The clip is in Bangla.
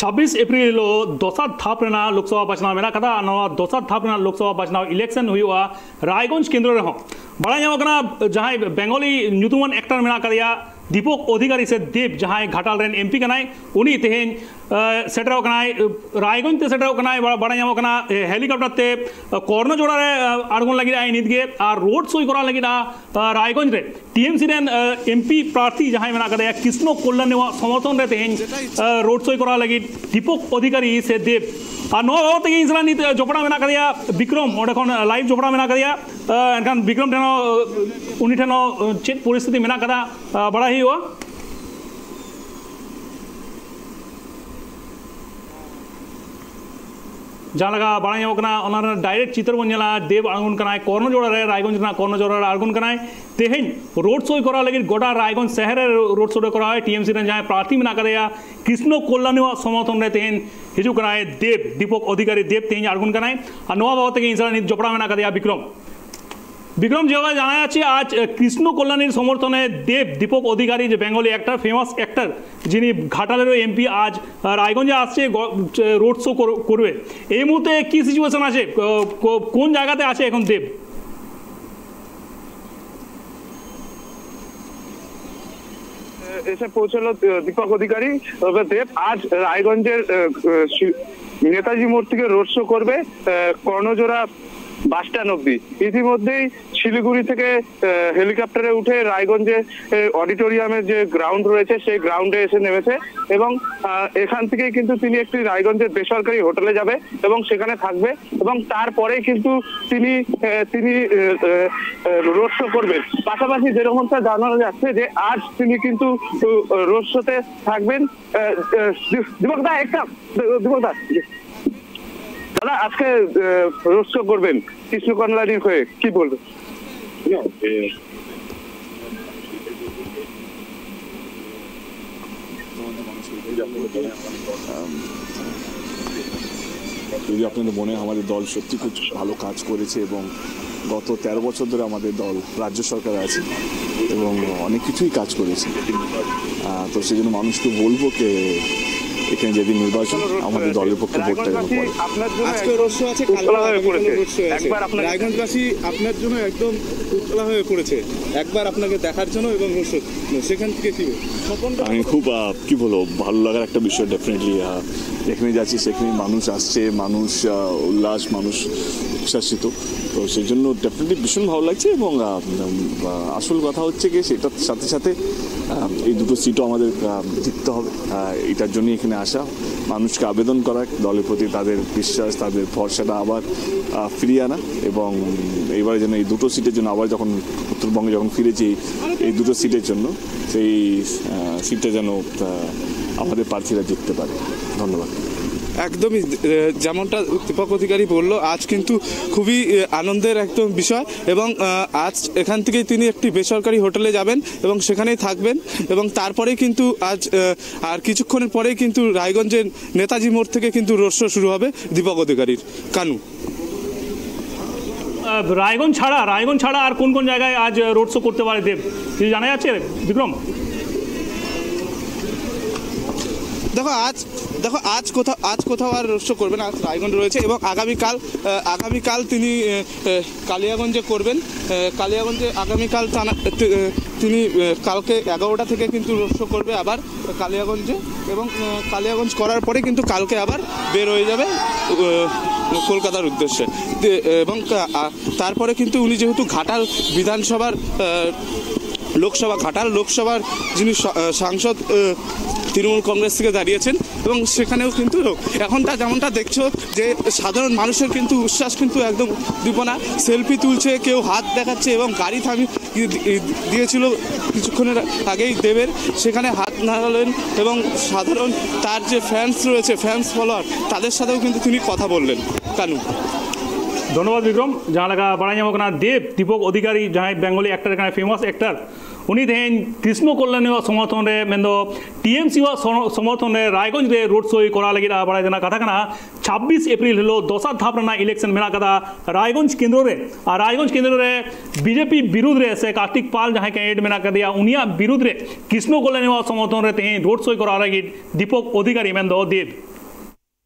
26 एप्रिल दोसर थाप लोकसभा बचनाव मेरा कथा दोसर थाप लोकसभा बचनाव इलेक्शन हुआ रायगंज केंद्र रहा बड़ा जहाँ बेंगली ᱧᱩᱛᱩᱢᱟᱱ एक्टर मेरा करिया दीपक अधिकारी से देव जहाँ घाटाल रेन एमपी कनाय उनी तेहेन सेटराव कनाय रायगंज ते सेटराव कनाय बड़ा ᱧᱟᱢᱚᱜ कना हेलिकॉप्टर ते कॉर्नर जोड़ा रे आड़गोन लगी आय नितगे और रोड शो करा लगी रायगंज रे टीएमसी रेन एमपी प्रार्थी जहाँ मेना कदे कृष्ण कल्याण समर्थन रे तेहेन रोड शो करा लगी दीपक अधिकारी से देव और नवा बाबत तेगे इंसला नित जोपड़ा मेना कदिया विक्रम ओडे खन लाइव जोपड़ा मेना कदिया एनखान विक्रम ठेनो उनी ठेनो चेत परिस्थिति मेना कदा बड़ा ही हुआ जहाँ लगा बड़ा डायरेक्ट चित्र बन देव आड़गुन कॉर्नर जोड़ा रे रायगंज कॉर्नर जोड़ा आड़गुन तेहेन रोड शो करा लगे गोटा रायगंज शहर रोड शो करा टीएमसी जहाँ प्रार्थी मेना कदिया कृष्ण कल्याण समर्थन रे तेहेन हिजू देव दीपक अधिकारी देव तेहेन आड़गुन और नवा बाबत इंसला नित जोपड़ा मेना कदिया विक्रम जो जाना आज कृष्ण कल्याण समर्थने देव दीपक अधिकारी जो बेंगली एक्टर फेमास एक्टर जिनी घाटालेर एमपी आज रायगंजे आसছে रोड शो करবে এই মুহূর্তে কি সিচুয়েশন আছে কোন জায়গাতে আছে এখন দেব এসে পৌঁছলো দীপক অধিকারী দেব আজ রায়গঞ্জের নেতাজি মোড় থেকে রোড শো করবে কর্ণজোড়া বাস স্ট্যান্ড অব্দি ইতিমধ্যেই শিলিগুড়ি থেকে হেলিকপ্টারে উঠে রায়গঞ্জে অডিটোরিয়ামের যে গ্রাউন্ড রয়েছে সেই গ্রাউন্ডে এসে নেমেছে এবং এখান থেকেই কিন্তু তিনি একটি রায়গঞ্জের বেসরকারি হোটেলে যাবে এবং সেখানে থাকবে এবং তারপরে কিন্তু তিনি রোড শো করবেন পাশাপাশি যেরকমটা জানানো যাচ্ছে যে আজ তিনি কিন্তু রোড শোতে থাকবেন দীপকদা দীপকদা দাদা আজকে রোড শো করবেন কৃষ্ণ কল্যাণীর হয়ে কি বলবেন যদি আপনাদের মনে আমাদের দল সত্যি খুব ভালো কাজ করেছে এবং গত 13 বছর ধরে আমাদের দল রাজ্য সরকারে আছে এবং অনেক কিছুই কাজ করেছে তো সেই জন্য মানুষকে বলবো যে এখানে যেদিন নির্বাচন আমাদের দলের পক্ষে ভোটটা দেবেন আজকে রোড শো আছে কালকে হয়ে পড়েছে একবার আপনার রায়গঞ্জবাসী আপনার জন্য একদম উত্তলা হয়ে পড়েছে একবার আপনাকে দেখার জন্য এবং রোড শো সেখান থেকে কি আমি খুব কি বলবো ভালো লাগার একটা বিষয় ডেফিনেটলি যেখানে যাচ্ছি সেখানে মানুষ আসছে মানুষ উল্লাস মানুষ উচ্ছ্বাসিত তো সেই জন্য ডেফিনেটলি ভীষণ ভালো লাগছে এবং আসল কথা হচ্ছে কি সেটার সাথে সাথে এই দুটো সিটও আমাদের জিততে হবে এটার জন্য এখানে আসা মানুষকে আবেদন করা দলের প্রতি তাদের বিশ্বাস তাদের ভরসাটা আবার ফিরিয়ে আনা এবং এবারে যেন এই দুটো সিটের জন্য আবার যখন উত্তরবঙ্গে যখন ফিরেছি এই দুটো সিটের জন্য সেই সিটটা যেন আমাদের প্রার্থীরা জিততে পারে ধন্যবাদ একদমই যেমনটা দীপক অধিকারী বললো আজ কিন্তু খুবই আনন্দের একদম বিষয় এবং আজ এখান থেকে তিনি একটি বেসরকারি হোটেলে যাবেন এবং সেখানেই থাকবেন এবং তারপরেই কিন্তু আজ আর কিছুক্ষণের পরেই কিন্তু রায়গঞ্জের নেতাজি মোড় থেকে কিন্তু রোড শো শুরু হবে দীপক অধিকারীর কানু রায়গঞ্জ ছাড়া আর কোন কোন জায়গায় আজ রোড শো করতে পারে দেব কিছু জানা যাচ্ছে বিক্রম দেখো আজ কোথাও আর রোড শো করবেন আজ রায়গঞ্জ রয়েছে এবং আগামীকাল তিনি কালিয়াগঞ্জে করবেন কালিয়াগঞ্জে আগামীকাল তিনি কালকে 11টা থেকে কিন্তু রোড শো করবে আবার কালিয়াগঞ্জে এবং কালিয়াগঞ্জ করার পরে কিন্তু কালকে আবার বের হয়ে যাবে কলকাতার উদ্দেশ্যে এবং তারপরে কিন্তু উনি যেহেতু ঘাটাল বিধানসভার ঘাটাল লোকসভার যিনি সাংসদ তৃণমূল কংগ্রেস থেকে দাঁড়িয়েছেন এবং সেখানেও কিন্তু এখনটা যেমনটা দেখছো যে সাধারণ মানুষের কিন্তু উচ্ছ্বাস কিন্তু একদম উদ্দীপনা সেলফি তুলছে কেউ হাত দেখাচ্ছে এবং গাড়ি থামিয়ে দিয়েছিল কিছুক্ষণের আগেই দেবের সেখানে হাত নাড়ালেন এবং সাধারণ তার যে ফ্যান্স রয়েছে ফ্যান্স ফলোয়ার তাদের সাথেও কিন্তু তিনি কথা বললেন কানু ধন্যবাদ বিক্রম जहाँ लगा बड़ा ᱧᱟᱢᱚᱜ देव दीपक अधिकारी जहाँ बेंगली एक्टर फेमास एक्टर उनी तेहेन कृष्ण कल्याण समर्थन रे मेंदो टीएमसी समर्थन रे रायगंज रे रोड शो करा लगी बड़ा जना कथा कना 26 एप्रिल हिलो दोसर धाप इलेक्शन मेना कदा रायगंज केंद्र रे बीजेपी विरुद्ध रे से कार्तिक पाल जहाँ कैंडिडेट मेना कदिया उनिया विरुद्ध रे कृष्ण कल्याण समर्थन रे तेहेन रोड शो करा लगी दीपक अधिकारी मेंदो देव